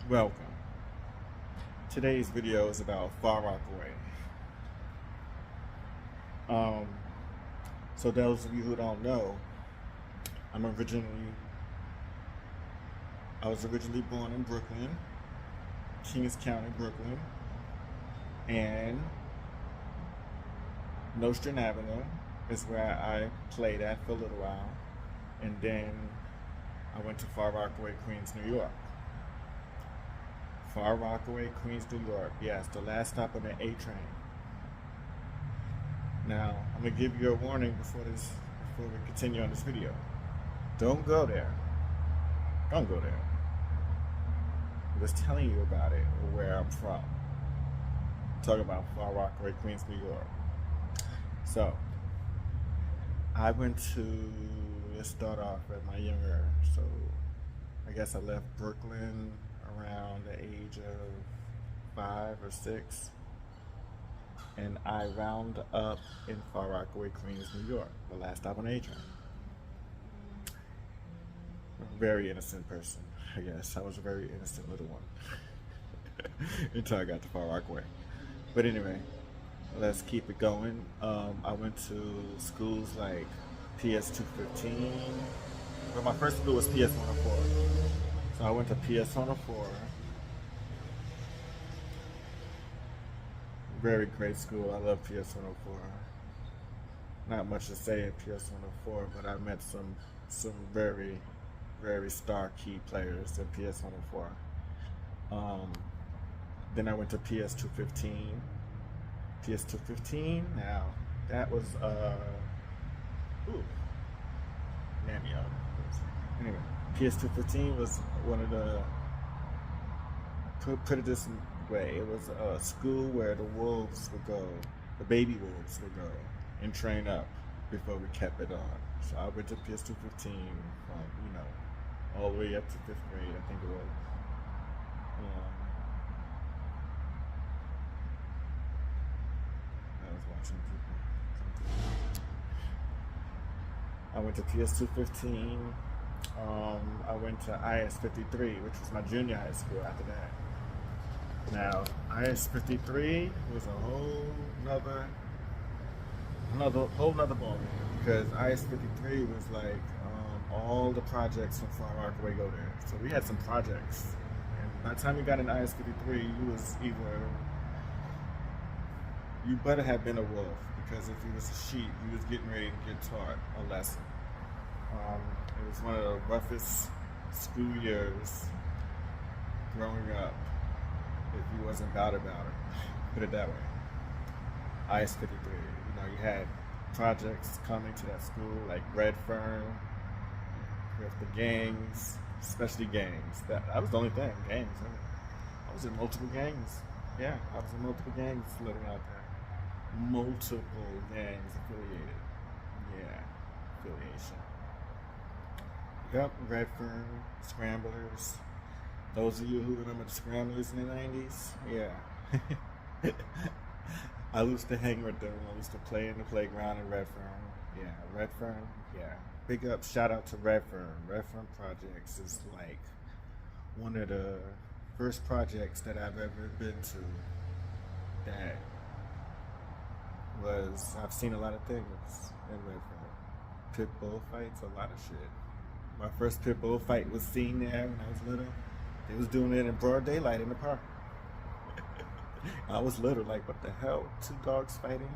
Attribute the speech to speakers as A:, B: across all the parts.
A: Welcome. Today's video is about Far Rockaway. Um, so those of you who don't know, I was originally born in Brooklyn, Kings County, Brooklyn, and Nostrand Avenue is where I played at for a little while, and then I went to Far Rockaway, Queens, New York. Far Rockaway, Queens, New York. Yes, the last stop on the A train. Now, I'm gonna give you a warning before we continue on this video. Don't go there. Don't go there. I'm just telling you about it or where I'm from. Talking about Far Rockaway, Queens, New York. So, I went to, let's start off at my younger, so I guess I left Brooklyn around the age of 5 or 6, and I wound up in Far Rockaway, Queens, New York, the last stop on A train. Very innocent person, I guess. I was a very innocent little one until I got to Far Rockaway. But anyway, let's keep it going. I went to schools like PS 215. Well, my first school was PS 104. So I went to PS 104. Very great school. I love PS 104. Not much to say at PS 104, but I met some very, very star key players at PS 104. Then I went to PS 215. PS 215. Now that was Namio. Anyway, PS 215 was one of the, put it this way, it was a school where the wolves would go, the baby wolves would go and train up before we kept it on. So I went to PS 215 from, all the way up to 5th grade, I think it was. I was watching people. I went to PS 215. I went to IS 53, which was my junior high school after that. Now, IS 53 was a whole nother ballgame, because IS 53 was like all the projects from Far Rockaway go there. So we had some projects, and by the time you got in IS 53, you better have been a wolf, because if you was a sheep, you was getting ready to get taught a lesson. It was one of the roughest school years growing up, if you wasn't about it. Put it that way. IS 53. You had projects coming to that school like Red Fern, with the gangs, especially gangs. That was the only thing, gangs. I was in multiple gangs. Yeah, I was in multiple gangs living out there. Multiple gangs affiliated. Yeah, affiliation. Yep, Redfern, Scramblers. Those of you who remember the Scramblers in the 90s, yeah. I used to hang with them. I used to play in the playground in Redfern. Yeah, Redfern, yeah. Big up, shout out to Redfern. Redfern Projects is like one of the first projects that I've ever been to that was, I've seen a lot of things in Redfern. Pit bull fights, a lot of shit. My first pit bull fight was seen there when I was little. They was doing it in broad daylight in the park. I was little, like, what the hell? 2 dogs fighting?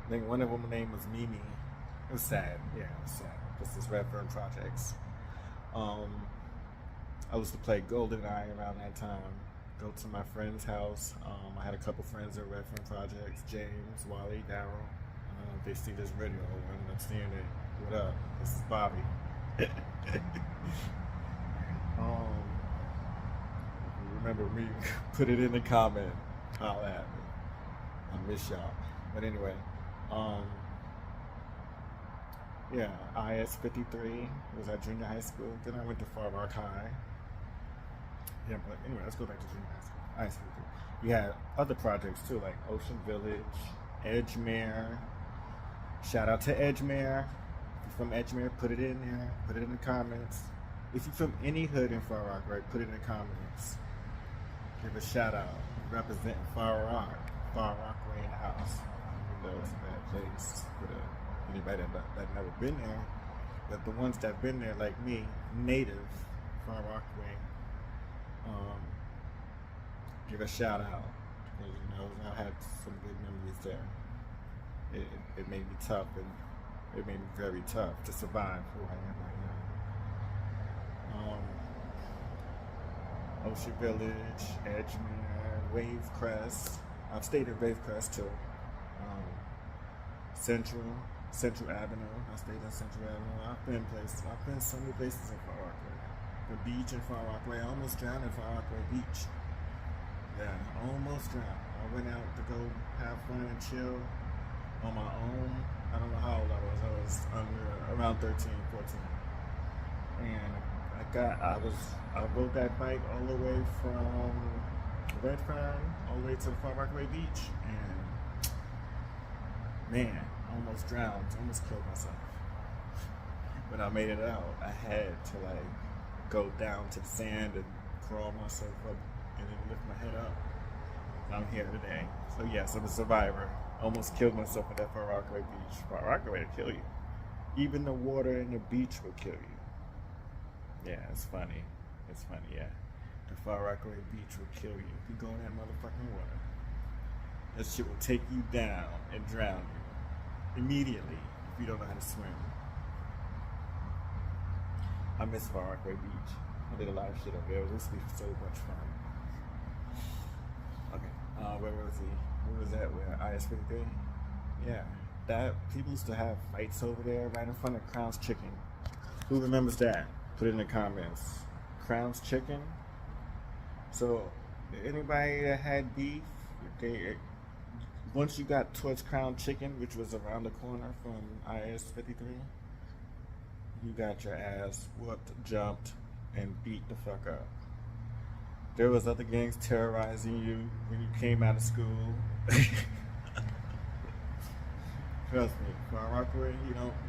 A: I think one of them name was Mimi. It was sad. Yeah, it was sad. This is Redfern Projects. I used to play GoldenEye around that time. Go to my friend's house. I had a couple friends at Redfern Projects. James, Wally, Darryl. If they see this video, when I'm seeing it, what up? This is Bobby. If you remember me, put it in the comment. Holla at me. I miss y'all. But anyway, yeah, IS 53 was at junior high school. Then I went to Far Rock High. Yeah, but anyway, let's go back to junior high school. IS 53. You had other projects too, like Ocean Village, Edgemere. Shout out to Edgemere. If you're from Edgemere, put it in there. Put it in the comments. If you're from any hood in Far Rockaway, put it in the comments. Give a shout out. Representing Far Rockaway in the house. Even though it's a bad place for anybody that never been there. But the ones that been there, like me, native Far Rockaway, give a shout out. Because, you know, I had some good memories there. It made me tough, and it made me very tough to survive who I am right now. Ocean Village, Edgemere, Wavecrest. I've stayed in Wavecrest too. Central Avenue. I stayed in Central Avenue. I've been so many places in Far Rockaway. The beach in Far Rockaway. I almost drowned in Far Rockaway Beach. Yeah, almost drowned. I went out to go have fun and chill on my own. I don't know how old I was. I was around 13, 14. And I rode that bike all the way from Redfern all the way to the Far Rockaway Beach, and man, I almost drowned, almost killed myself. When I made it out, I had to like go down to the sand and crawl myself up and then lift my head up. I'm here today. So yes, I'm a survivor. Almost killed myself at that Far Rockaway Beach. Far Rockaway will kill you. Even the water in the beach will kill you. Yeah, it's funny. It's funny, yeah. The Far Rockaway Beach will kill you if you go in that motherfucking water. That shit will take you down and drown you immediately if you don't know how to swim. I miss Far Rockaway Beach. I did a lot of shit up there. It used to be so much fun. Okay, where was he? Where was that? Where IS-53? Yeah, that people used to have fights over there right in front of Crown's Chicken. Who remembers that? Put it in the comments. Crown's Chicken. So, anybody that had beef, once you got towards Crown Chicken, which was around the corner from IS-53, you got your ass whooped, jumped, and beat the fuck up. There was other gangs terrorizing you when you came out of school. Trust me, Far Rockaway,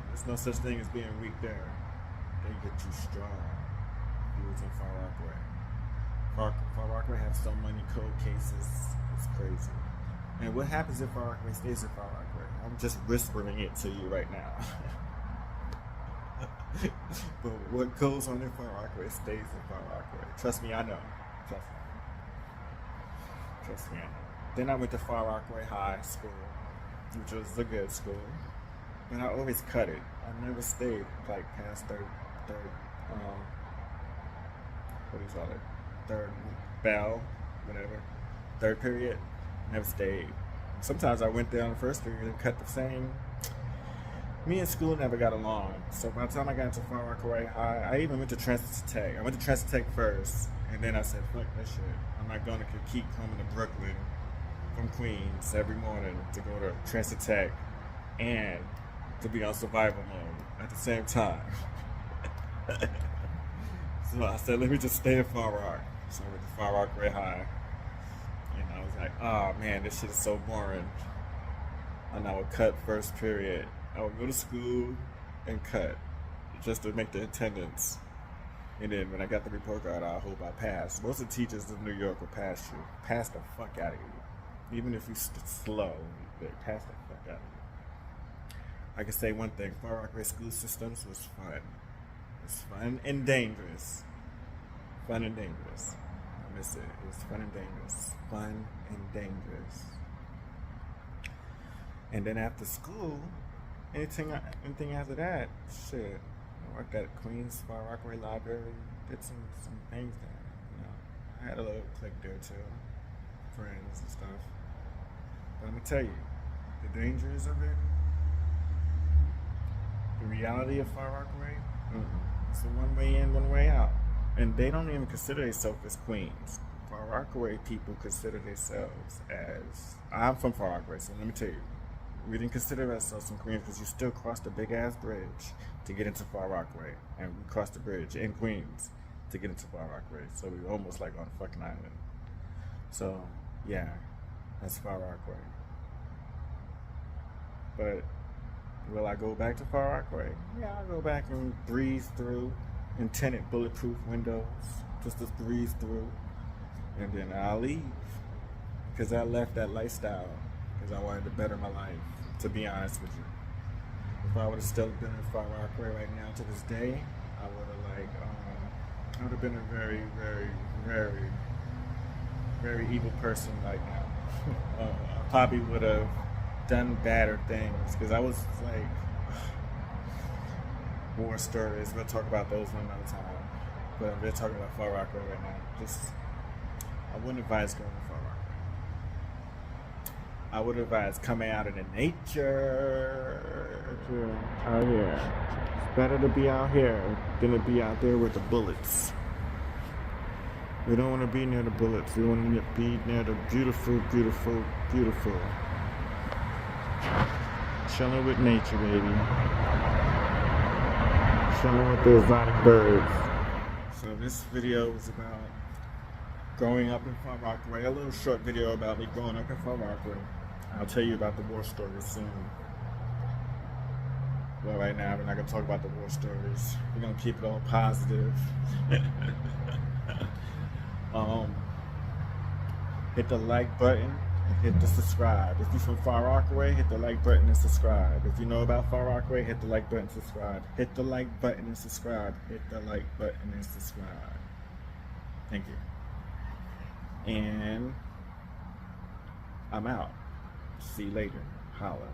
A: there's no such thing as being weak there. They get you strong. If you was in Far Rockaway. Far Rockaway have so many cold cases, it's crazy. And what happens if Far Rockaway stays in Far Rockaway? I'm just whispering it to you right now. But what goes on in Far Rockaway stays in Far Rockaway. Trust me, I know. Trust me, I know. Then I went to Far Rockaway High School, which was a good school. And I always cut it. I never stayed like past third bell, whatever, third period. Never stayed. Sometimes I went there on the first period and cut the same. Me and school never got along. So by the time I got into Far Rockaway High, I even went to Transit Tech. I went to Transit Tech first, and then I said, fuck that shit. I'm not gonna keep coming to Brooklyn from Queens every morning to go to Transit Tech and to be on survival mode at the same time. So I said, let me just stay in Far Rock. So I went to Far Rockaway High. And I was like, oh man, this shit is so boring. And I would cut first period. I would go to school and cut just to make the attendance. And then when I got the report card, I hope I passed. Most of the teachers in New York will pass you. Pass the fuck out of you. Even if you're slow, they pass the fuck out of you. I can say one thing, Far Rockaway school systems was fun. It's fun and dangerous. Fun and dangerous. I miss it. It was fun and dangerous. Fun and dangerous. And then after school, anything after that, shit. I worked at Queens Far Rockaway Library, did some things there. I had a little clique there too, friends and stuff. But I'm gonna tell you, the dangers of it, the reality of Far Rockaway, it's a one way in, one way out. And they don't even consider themselves as Queens. Far Rockaway people consider themselves as, I'm from Far Rockaway, so let me tell you, we didn't consider ourselves in Queens because you still cross the big ass bridge to get into Far Rockaway, and we crossed the bridge in Queens to get into Far Rockaway. So we were almost like on a fucking island. So yeah, that's Far Rockaway. But will I go back to Far Rockaway? Yeah, I'll go back and breeze through. and tinted bulletproof windows just to breeze through. And then I'll leave. Because I left that lifestyle because I wanted to better my life, to be honest with you. If I would have still been in Far Rockaway right now to this day, I would have I would have been a very, very, very, very evil person right now. I probably would have done badder things because I was war stories. We'll talk about those one another time. But we're talking about Far Rockaway right now. I wouldn't advise going to Far Rockaway. I would advise coming out in the nature. Out here. It's better to be out here than to be out there with the bullets. We don't want to be near the bullets. We want to be near the beautiful, beautiful, beautiful. Chilling with nature, baby. Chilling with the exotic birds. So this video is about growing up in Far Rockaway. A little short video about me growing up in Far Rockaway. I'll tell you about the war stories soon. Well, right now we're not going to talk about the war stories. We're going to keep it all positive. Hit the like button and hit the subscribe. If you're from Far Rockaway, hit the like button and subscribe. If you know about Far Rockaway, hit the like button and subscribe. Hit the like button and subscribe. Hit the like button and subscribe. Thank you. And I'm out. See you later. Holla.